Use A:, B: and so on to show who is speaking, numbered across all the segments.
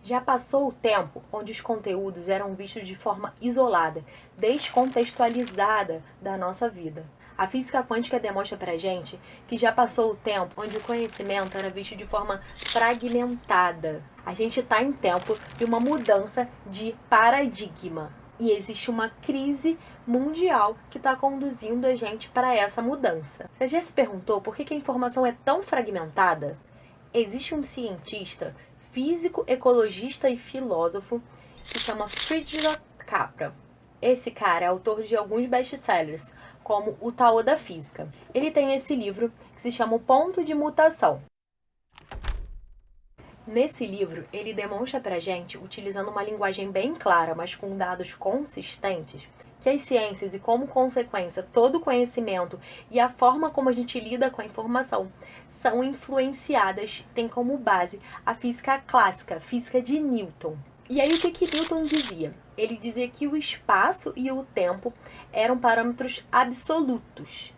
A: Já passou o tempo onde os conteúdos eram vistos de forma isolada, descontextualizada da nossa vida. A física quântica demonstra pra gente que já passou o tempo onde o conhecimento era visto de forma fragmentada. A gente está em tempo de uma mudança de paradigma. E existe uma crise mundial que está conduzindo a gente para essa mudança. Você já se perguntou por que a informação é tão fragmentada? Existe um cientista, físico, ecologista e filósofo que se chama Friedrich Capra. Esse cara é autor de alguns best-sellers, como O Tao da Física. Ele tem esse livro que se chama O Ponto de Mutação. Nesse livro, ele demonstra pra gente, utilizando uma linguagem bem clara, mas com dados consistentes, que as ciências e, como consequência, todo o conhecimento e a forma como a gente lida com a informação são influenciadas, tem como base a física clássica, a física de Newton. E aí, o que Newton dizia? Ele dizia que o espaço e o tempo eram parâmetros absolutos.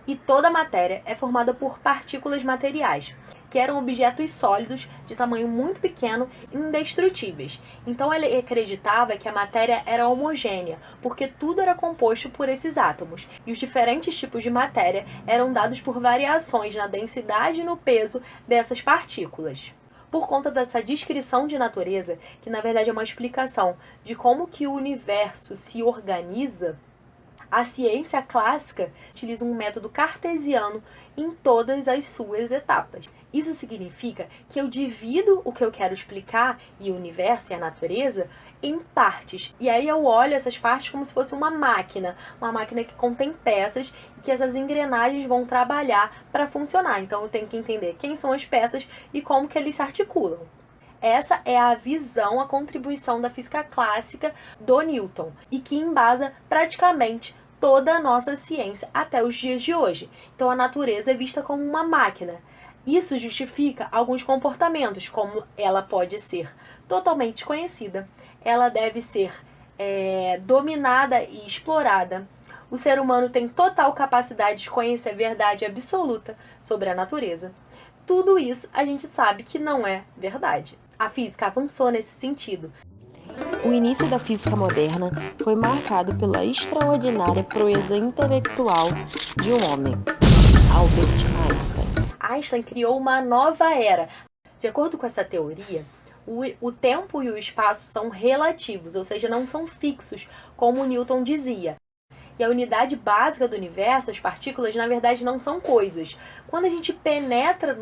A: E toda a matéria é formada por partículas materiais, que eram objetos sólidos de tamanho muito pequeno e indestrutíveis. Então ele acreditava que a matéria era homogênea, porque tudo era composto por esses átomos, e os diferentes tipos de matéria eram dados por variações na densidade e no peso dessas partículas. Por conta dessa descrição de natureza, que na verdade é uma explicação de como que o universo se organiza, a ciência clássica utiliza um método cartesiano em todas as suas etapas. Isso significa que eu divido o que eu quero explicar, e o universo e a natureza, em partes. E aí eu olho essas partes como se fosse uma máquina que contém peças e que essas engrenagens vão trabalhar para funcionar. Então eu tenho que entender quem são as peças e como que eles se articulam. Essa é a visão, a contribuição da física clássica do Newton, e que embasa praticamente toda a nossa ciência até os dias de hoje. Então a natureza é vista como uma máquina. Isso justifica alguns comportamentos, como ela pode ser totalmente desconhecida, ela deve ser dominada e explorada. O ser humano tem total capacidade de conhecer a verdade absoluta sobre a natureza. Tudo isso a gente sabe que não é verdade. A física avançou nesse sentido.
B: O início da física moderna foi marcado pela extraordinária proeza intelectual de um homem, Albert Einstein.
A: Einstein criou uma nova era. De acordo com essa teoria, o tempo e o espaço são relativos, ou seja, não são fixos, como Newton dizia. E a unidade básica do universo, as partículas, na verdade não são coisas. Quando a gente penetra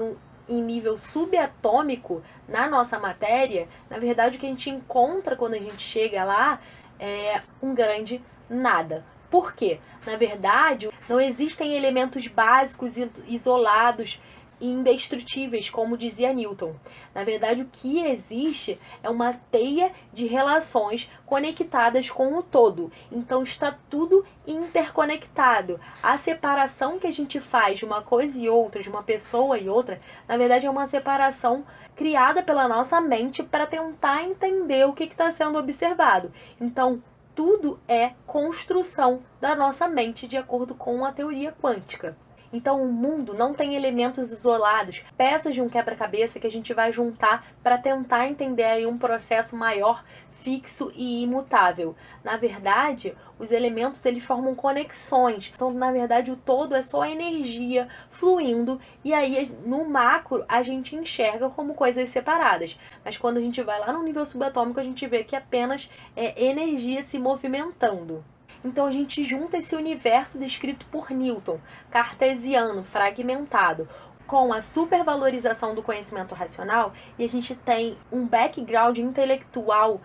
A: em nível subatômico na nossa matéria, na verdade o que a gente encontra quando a gente chega lá é um grande nada. Por quê? Na verdade, não existem elementos básicos isolados e indestrutíveis, como dizia Newton. Na verdade, o que existe é uma teia de relações conectadas com o todo. Então está tudo interconectado. A separação que a gente faz de uma coisa e outra, de uma pessoa e outra, na verdade é uma separação criada pela nossa mente para tentar entender o que está sendo observado. Então, tudo é construção da nossa mente, de acordo com a teoria quântica. Então o mundo não tem elementos isolados, peças de um quebra-cabeça que a gente vai juntar para tentar entender aí um processo maior, fixo e imutável. Na verdade, os elementos eles formam conexões. Então, na verdade, o todo é só energia fluindo, e aí no macro a gente enxerga como coisas separadas. Mas quando a gente vai lá no nível subatômico, a gente vê que apenas é energia se movimentando. Então a gente junta esse universo descrito por Newton, cartesiano, fragmentado, com a supervalorização do conhecimento racional, e a gente tem um background intelectual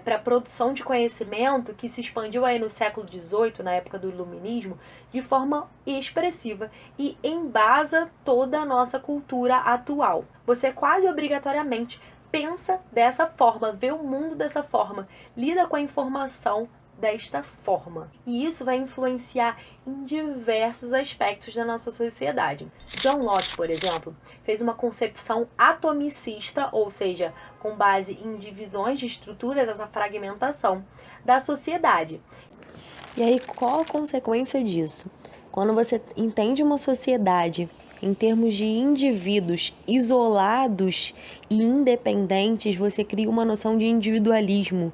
A: para a produção de conhecimento que se expandiu aí no século XVIII, na época do Iluminismo, de forma expressiva e embasa toda a nossa cultura atual. Você quase obrigatoriamente pensa dessa forma, vê o mundo dessa forma, lida com a informação desta forma. E isso vai influenciar em diversos aspectos da nossa sociedade. John Locke, por exemplo, fez uma concepção atomicista, ou seja, com base em divisões de estruturas, essa fragmentação da sociedade.
B: E aí, qual a consequência disso? Quando você entende uma sociedade Em termos de indivíduos isolados e independentes, você cria uma noção de individualismo.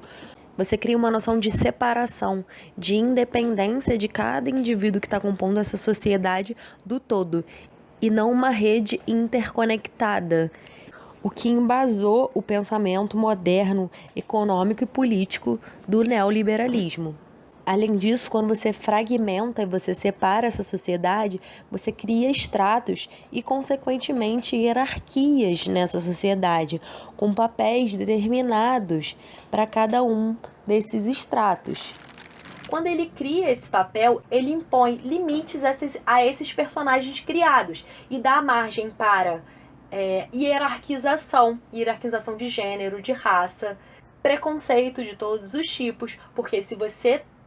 B: Você cria uma noção de separação, de independência de cada indivíduo que está compondo essa sociedade do todo, e não uma rede interconectada, o que embasou o pensamento moderno, econômico e político do neoliberalismo. Além disso, quando você fragmenta e você separa essa sociedade, você cria estratos e, consequentemente, hierarquias nessa sociedade, com papéis determinados para cada um desses estratos.
A: Quando ele cria esse papel, ele impõe limites a esses personagens criados e dá margem para hierarquização de gênero, de raça, preconceito de todos os tipos, porque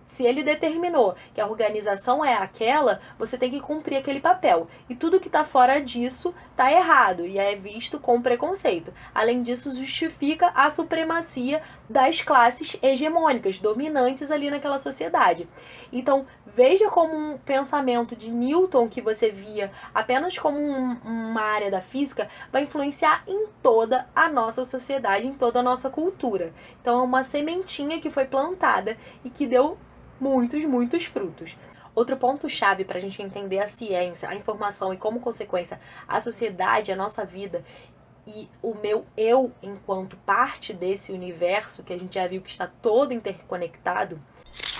A: se ele determinou que a organização é aquela, você tem que cumprir aquele papel. E tudo que está fora disso está errado e é visto com preconceito. Além disso, justifica a supremacia das classes hegemônicas, dominantes ali naquela sociedade. Então, veja como um pensamento de Newton, que você via apenas como uma área da física, vai influenciar em toda a nossa sociedade, em toda a nossa cultura. Então, é uma sementinha que foi plantada e que deu muitos frutos. Outro ponto-chave para a gente entender a ciência, a informação e, como consequência, a sociedade, a nossa vida e o meu eu enquanto parte desse universo, que a gente já viu que está todo interconectado,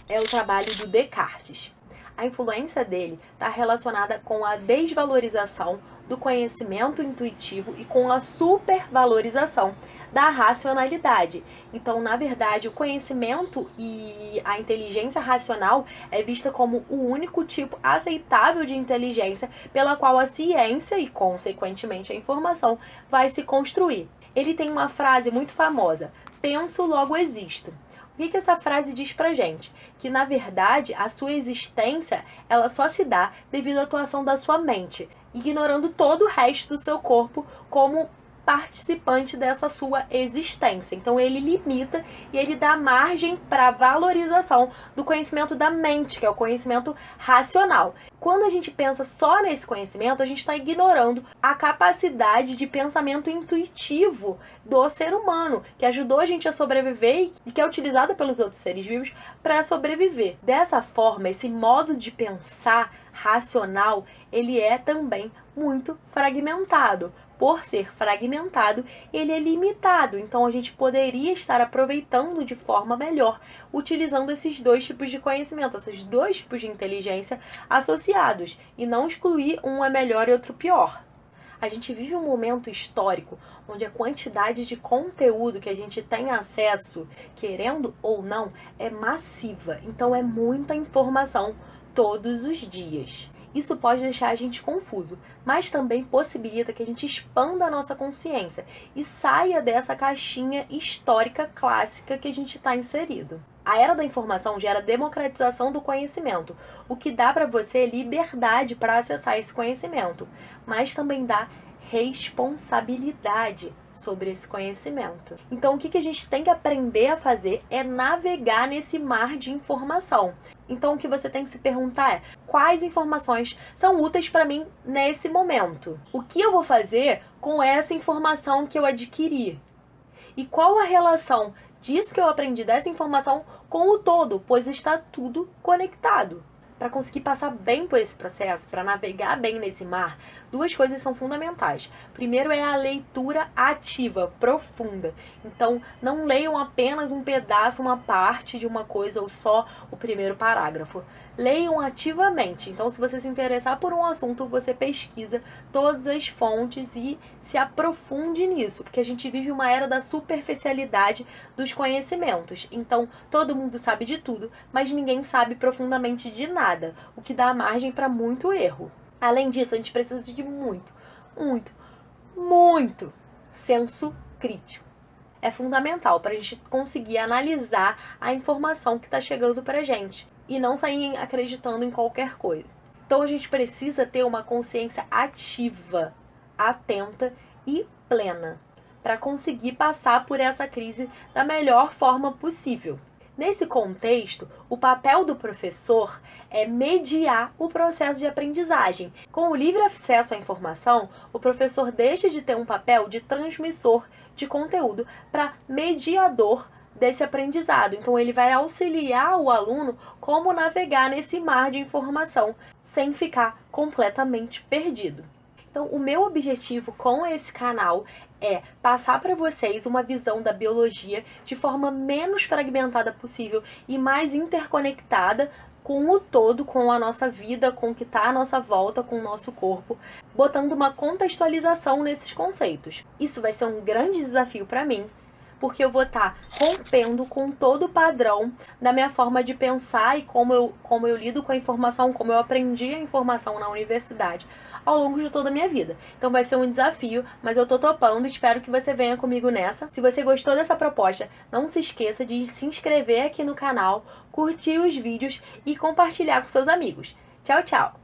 A: é o trabalho do Descartes. A influência dele está relacionada com a desvalorização do conhecimento intuitivo e com a supervalorização da racionalidade. Então, na verdade, o conhecimento e a inteligência racional é vista como o único tipo aceitável de inteligência pela qual a ciência e, consequentemente, a informação vai se construir. Ele tem uma frase muito famosa: penso, logo existo. O que essa frase diz pra gente? Que, na verdade, a sua existência ela só se dá devido à atuação da sua mente, ignorando todo o resto do seu corpo como participante dessa sua existência. Então ele limita e ele dá margem para a valorização do conhecimento da mente, que é o conhecimento racional. Quando a gente pensa só nesse conhecimento, a gente está ignorando a capacidade de pensamento intuitivo do ser humano, que ajudou a gente a sobreviver e que é utilizada pelos outros seres vivos para sobreviver. Dessa forma, esse modo de pensar racional, ele é também muito fragmentado. Por ser fragmentado, ele é limitado. Então, a gente poderia estar aproveitando de forma melhor, utilizando esses dois tipos de conhecimento, esses dois tipos de inteligência associados, e não excluir um é melhor e outro pior. A gente vive um momento histórico onde a quantidade de conteúdo que a gente tem acesso, querendo ou não, é massiva. Então, é muita informação todos os dias. Isso pode deixar a gente confuso, mas também possibilita que a gente expanda a nossa consciência e saia dessa caixinha histórica clássica que a gente está inserido. A era da informação gera democratização do conhecimento, o que dá para você liberdade para acessar esse conhecimento, mas também dá responsabilidade sobre esse conhecimento. Então, o que a gente tem que aprender a fazer é navegar nesse mar de informação. Então, o que você tem que se perguntar é: quais informações são úteis para mim nesse momento? O que eu vou fazer com essa informação que eu adquiri? E qual a relação disso que eu aprendi, dessa informação, com o todo? Pois está tudo conectado. Para conseguir passar bem por esse processo, para navegar bem nesse mar, duas coisas são fundamentais. Primeiro é a leitura ativa, profunda. Então, não leiam apenas um pedaço, uma parte de uma coisa ou só o primeiro parágrafo. Leiam ativamente. Então, se você se interessar por um assunto, você pesquisa todas as fontes e se aprofunde nisso, porque a gente vive uma era da superficialidade dos conhecimentos. Então, todo mundo sabe de tudo, mas ninguém sabe profundamente de nada, o que dá margem para muito erro. Além disso, a gente precisa de muito senso crítico. É fundamental para a gente conseguir analisar a informação que está chegando para a gente e não sair acreditando em qualquer coisa. Então a gente precisa ter uma consciência ativa, atenta e plena para conseguir passar por essa crise da melhor forma possível. Nesse contexto, o papel do professor é mediar o processo de aprendizagem. Com o livre acesso à informação, o professor deixa de ter um papel de transmissor de conteúdo para mediador desse aprendizado. Então, ele vai auxiliar o aluno como navegar nesse mar de informação sem ficar completamente perdido. Então, o meu objetivo com esse canal é passar para vocês uma visão da biologia de forma menos fragmentada possível e mais interconectada com o todo, com a nossa vida, com o que está à nossa volta, com o nosso corpo, botando uma contextualização nesses conceitos. Isso vai ser um grande desafio para mim, porque eu vou estar rompendo com todo o padrão da minha forma de pensar e como eu lido com a informação, como eu aprendi a informação na universidade ao longo de toda a minha vida. Então vai ser um desafio, mas eu tô topando e espero que você venha comigo nessa. Se você gostou dessa proposta, não se esqueça de se inscrever aqui no canal, curtir os vídeos e compartilhar com seus amigos. Tchau, tchau!